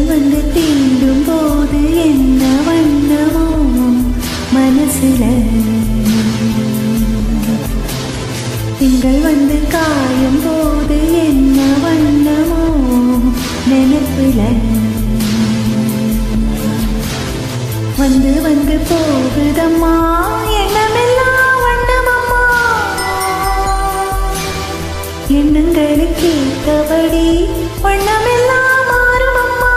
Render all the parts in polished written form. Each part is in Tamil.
வந்து தீண்டும் போது என்ன வண்ணமோ மனசுல, திங்கள் வந்து காயும் போது என்ன வண்ணமோ நினைப்புல, வந்து வந்து போகுதம்மா எண்ணமெல்லாம் வண்ணமம்மா, எண்ணங்களுக்கு ஏற்றபடி வண்ணமெல்லாம் மாறுமம்மா.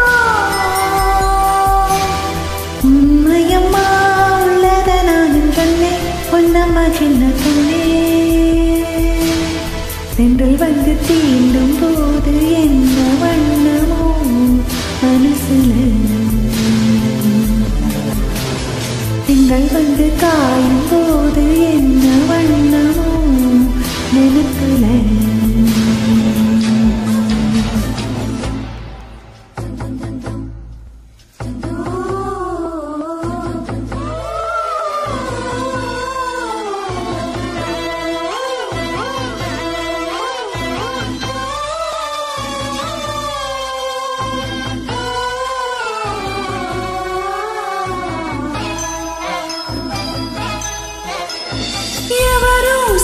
உண்மையம்மா உள்ளத நானும் சொன்னேன் பொன்னம்மா சின்ன பொண்ணே, தென்றல் வந்து தீண்டும் போது என்ன வண்ணமோ மனசுல, திங்கள் வந்து காயும் போது என்ன வண்ணமோ நினைப்புல.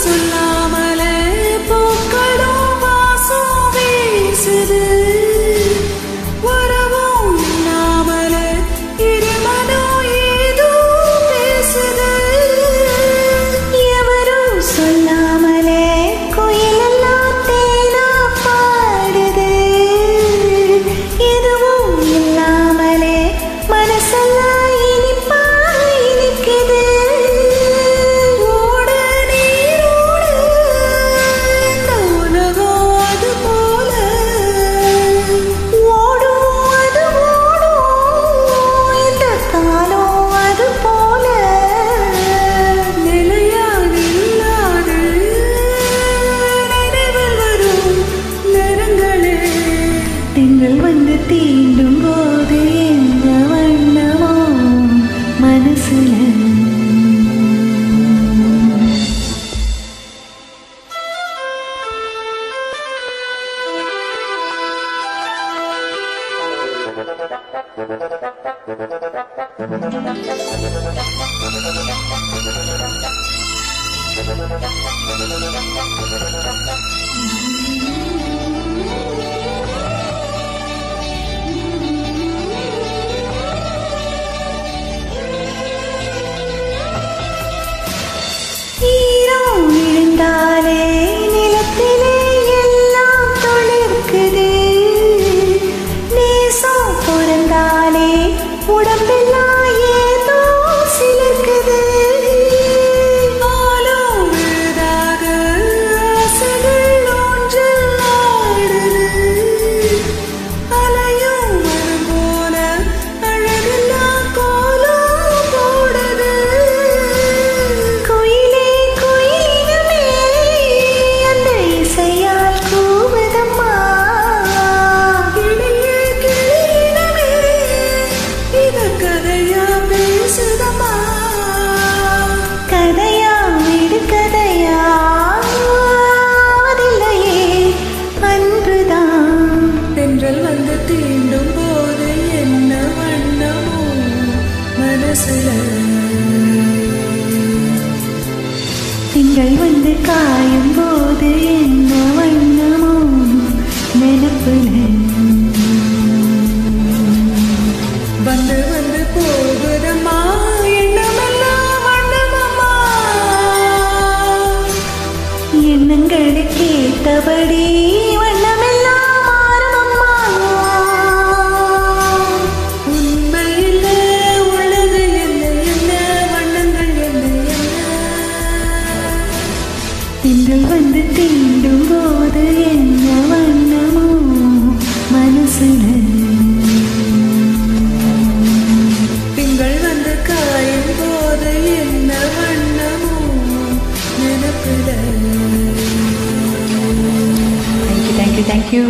சொல்லாமலே பூக்களும் வாசம் வீசுது, வரவும் இல்லாமலே இருமனம் ஏதோ பேசுது. எவரும் சொல்லாமலே கோயிலெல்லாம் தேனா பாடுது, எதுவும் இல்லாமலே மனசெல்லாம் இனிப்பா இனிக்குது. தென்றல் வந்து தீண்டும் போது என்ன வண்ணமோ மனசுல, விழுந்தாலே நிலத்திலே எல்லாம் தொழிற்குது, நேசம் பிறந்தாலே உடம்பெல்லாம் ஏதோ சிலிர்க்குது. ஆலோ விழுதாக ஆசைகள் ஒன்றில் ஆடுது, தேங்க்யூ.